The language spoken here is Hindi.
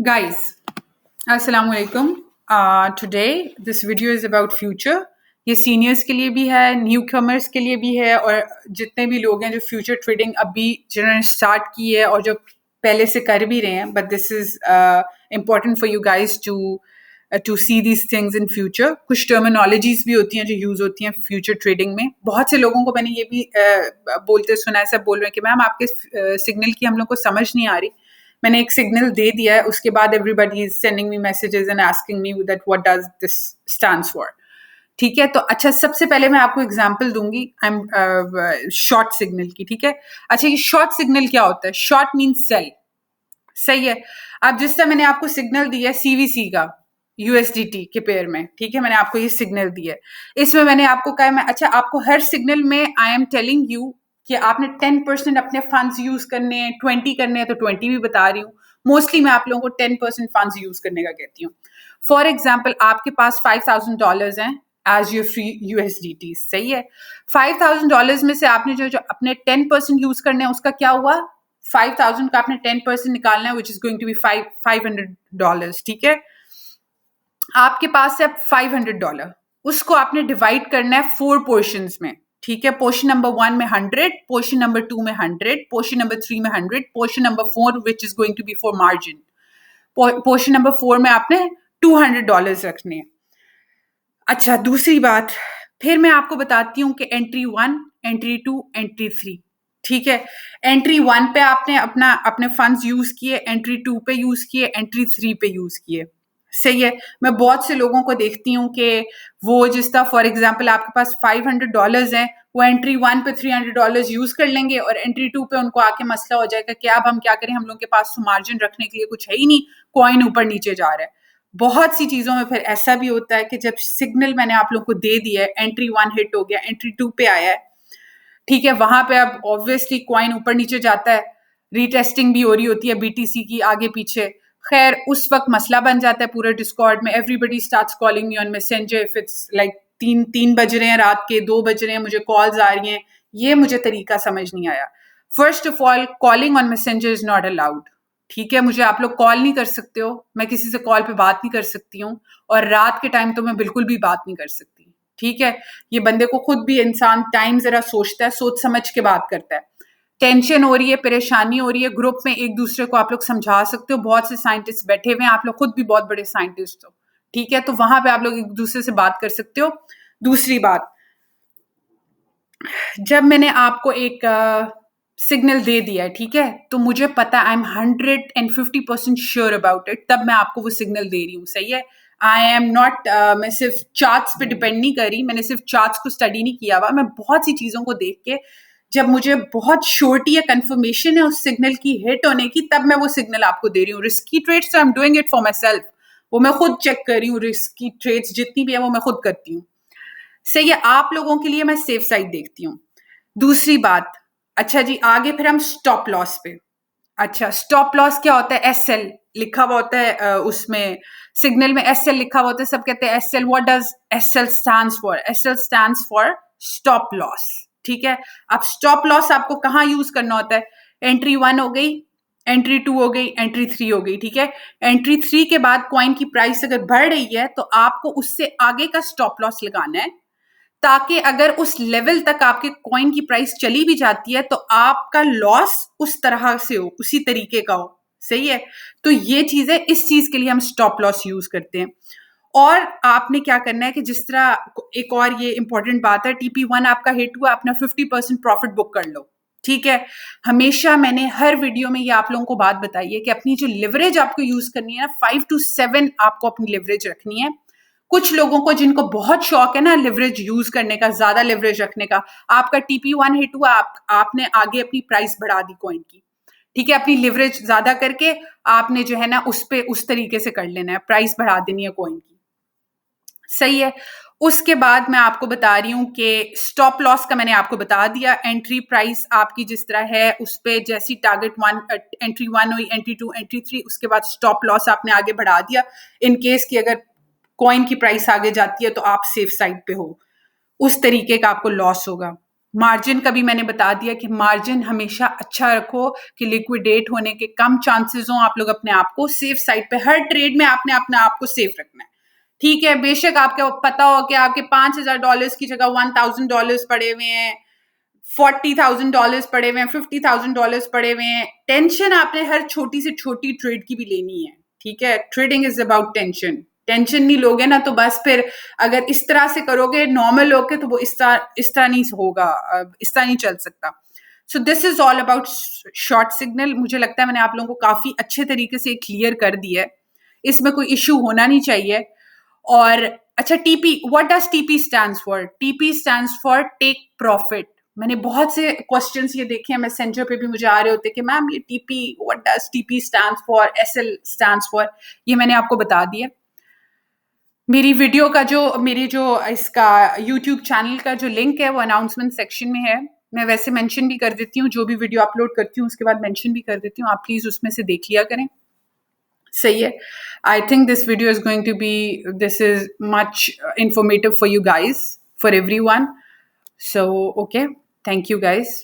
Guys, Assalamu alaikum. Today this video is about future. ये सीनियर्स के लिए भी है, न्यू कमर्स के लिए भी है और जितने भी लोग हैं जो फ्यूचर ट्रेडिंग अभी जिन्होंने स्टार्ट की है और जो पहले से कर भी रहे हैं, but this is important for you guys to see these things in future. कुछ टर्मिनोलॉजीज भी होती हैं जो यूज होती हैं फ्यूचर ट्रेडिंग में. बहुत से लोगों को मैंने ये भी बोलते सुना है, सब बोल रहे हैं कि मैम आपके सिग्नल की हम लोग को समझ नहीं आ रही. मैंने एक सिग्नल दे दिया है, उसके बाद everybody is sending me messages and asking me that what does this stands for. ठीक है, तो अच्छा सबसे पहले मैं आपको एग्जांपल दूंगी आई एम शॉर्ट सिग्नल की. ठीक है, अच्छा ये शॉर्ट सिग्नल क्या होता है? Short means sell. सही है. अब जिस तरह मैंने आपको सिग्नल दिया है सीवीसी का यूएसडीटी के पेयर में, ठीक है, मैंने आपको ये सिग्नल दिया है. इसमें मैंने आपको कहा मैं अच्छा आपको हर सिग्नल में आई एम टेलिंग यू कि आपने 10% अपने फंड्स यूज करने हैं, 20 करने हैं तो 20 भी बता रही हूँ. मोस्टली मैं आप लोगों को 10% फंड्स यूज करने का कहती हूँ. फॉर एग्जाम्पल आपके पास $5,000 हैं एज योर फ्री यूएसडीटी. सही है. $5,000 में से आपने जो अपने 10% यूज करने हैं उसका क्या हुआ? 5,000 का आपने 10% निकालना है which is going to be $500. ठीक है, आपके पास है $500. उसको आपने डिवाइड करना है 4 पोर्शंस में. ठीक है, पोर्शन नंबर 1 में 100, पोर्शन नंबर 2 में 100, पोर्शन नंबर 3 में 100, portion number 4 which is going to be for margin. Portion number 4 में आपने $200 रखने हैं. अच्छा दूसरी बात, फिर मैं आपको बताती हूँ कि एंट्री 1, एंट्री 2, एंट्री 3. ठीक है, एंट्री 1 पे आपने अपने फंड्स यूज किए, एंट्री 2 पे यूज किए, एंट्री 3 पे यूज किए. सही है. मैं बहुत से लोगों को देखती हूँ कि वो जिस तरह फॉर एग्जांपल आपके पास $500 हैं, वो एंट्री 1 पे $300 यूज कर लेंगे और एंट्री 2 पे उनको आके मसला हो जाएगा कि अब हम क्या करें, हम लोग के पास तो मार्जिन रखने के लिए कुछ है ही नहीं, कॉइन ऊपर नीचे जा रहा है. बहुत सी चीजों में फिर ऐसा भी होता है कि जब सिग्नल मैंने आप लोग को दे दिया है, एंट्री 1 हिट हो गया, एंट्री 2 पे आया है, ठीक है, वहां पे अब ऑब्वियसली कॉइन ऊपर नीचे जाता है, रीटेस्टिंग भी हो रही होती है बीटीसी की आगे पीछे. खैर उस वक्त मसला बन जाता है पूरे डिस्कॉर्ड में. Everybody starts calling me on messenger if it's like 3 बज रहे हैं, रात के 2 बज रहे हैं, मुझे कॉल्स आ रही हैं. ये मुझे तरीका समझ नहीं आया. First of all calling on messenger is not allowed. ठीक है, मुझे आप लोग कॉल नहीं कर सकते हो, मैं किसी से कॉल पे बात नहीं कर सकती हूँ, और रात के टाइम तो मैं बिल्कुल भी बात नहीं कर सकती. ठीक है, ये बंदे को खुद भी इंसान टाइम जरा सोचता है, सोच समझ के बात करता है. टेंशन हो रही है, परेशानी हो रही है, ग्रुप में एक दूसरे को आप लोग समझा सकते हो. बहुत से साइंटिस्ट बैठे हुए हैं, आप लोग खुद भी बहुत बड़े साइंटिस्ट हो. ठीक है, तो वहां पे आप लोग एक दूसरे से बात कर सकते हो. दूसरी बात, जब मैंने आपको एक सिग्नल दे दिया है, ठीक है, तो मुझे पता I am 150% sure about it, तब मैं आपको वो सिग्नल दे रही हूँ. सही है. आई एम नॉट मैं सिर्फ चार्ट्स पे डिपेंड नहीं कर रही, मैंने सिर्फ चार्ट्स को स्टडी नहीं किया हुआ, मैं बहुत सी चीजों को देख के जब मुझे बहुत श्योरिटी या कंफर्मेशन है उस सिग्नल की हिट होने की, तब मैं वो सिग्नल आपको दे रही हूँ. Risky trades I am doing it for myself, वो मैं खुद चेक कर रही हूँ. रिस्की ट्रेड्स जितनी भी है वो मैं खुद करती हूँ. सही है. आप लोगों के लिए मैं सेफ साइड देखती हूँ. दूसरी बात, अच्छा जी आगे फिर हम स्टॉप लॉस पे. अच्छा स्टॉप लॉस क्या होता है? एसएल लिखा हुआ होता है उसमें सिग्नल में, एसएल लिखा हुआ होता है. सब कहते हैं SL. What does SL stands for? SL stands for stop loss. ठीक है, अब स्टॉप लॉस आपको कहाँ यूज करना होता है? एंट्री 1 हो गई, एंट्री 2 हो गई, एंट्री 3 हो गई. ठीक है, एंट्री 3 के बाद कॉइन की प्राइस अगर बढ़ रही है तो आपको उससे आगे का स्टॉप लॉस लगाना है, ताकि अगर उस लेवल तक आपके कॉइन की प्राइस चली भी जाती है तो आपका लॉस उस तरह से हो, उसी तरीके का हो. सही है. तो ये चीज है, इस चीज के लिए हम स्टॉप लॉस यूज करते हैं. और आपने क्या करना है कि जिस तरह, एक और ये इंपॉर्टेंट बात है, TP1 आपका हिट हुआ, अपना 50% प्रॉफिट बुक कर लो. ठीक है, हमेशा मैंने हर वीडियो में ये आप लोगों को बात बताई है कि अपनी जो लिवरेज आपको यूज करनी है ना, 5 to 7 आपको अपनी लिवरेज रखनी है. कुछ लोगों को जिनको बहुत शौक है ना लिवरेज यूज करने का, ज्यादा लिवरेज रखने का, आपका TP1 हिट हुआ, आपने आगे अपनी प्राइस बढ़ा दी कॉइन की. ठीक है, अपनी लिवरेज ज्यादा करके आपने जो है ना उस पे उस तरीके से कर लेना है, प्राइस बढ़ा देनी है कॉइन की. सही है. उसके बाद मैं आपको बता रही हूँ कि स्टॉप लॉस का मैंने आपको बता दिया. एंट्री प्राइस आपकी जिस तरह है उस पे जैसी टारगेट 1, एंट्री 1 हुई, एंट्री 2, एंट्री 3, उसके बाद स्टॉप लॉस आपने आगे बढ़ा दिया. इन केस की अगर कॉइन की प्राइस आगे जाती है तो आप सेफ साइड पे हो, उस तरीके का आपको लॉस होगा. मार्जिन का भी मैंने बता दिया कि मार्जिन हमेशा अच्छा रखो कि लिक्विडेट होने के कम चांसेस हो। आप लोग अपने आप को सेफ साइड पे, हर ट्रेड में आपने अपने आप को सेफ रखना है। ठीक है, बेशक आपको पता हो कि आपके $5,000 की जगह $1,000 पड़े हुए हैं, $40,000 पड़े हुए हैं, $50,000 पड़े हुए हैं, टेंशन आपने हर छोटी से छोटी ट्रेड की भी लेनी है। ठीक है, trading is about tension. Tension नहीं लोगे ना तो बस फिर अगर इस तरह से करोगे, नॉर्मल लोगे, तो वो इस तरह नहीं होगा, इस तरह नहीं चल सकता। So this is all about short signal. मुझे लगता है मैंने आप लोगों को काफी अच्छे तरीके से क्लियर कर दिया है, इसमें कोई इश्यू होना नहीं चाहिए। और अच्छा, TP, what does TP stands for? TP stands for take profit. मैंने बहुत से क्वेश्चंस ये देखे हैं, मैसेंजर पे भी मुझे आ रहे होते कि मैम ये TP, what does TP stands for, SL stands for, ये मैंने आपको बता दिया। मेरी वीडियो का मेरी जो इसका यूट्यूब चैनल का जो लिंक है वो अनाउंसमेंट सेक्शन में है। मैं वैसे मेंशन भी कर देती हूँ, जो भी वीडियो अपलोड करती हूँ उसके बाद मेंशन भी कर देती हूँ, आप प्लीज उसमें से देख लिया करें। सही है। I think this video is going to be, this is much informative for you guys, for everyone. So okay, thank you guys.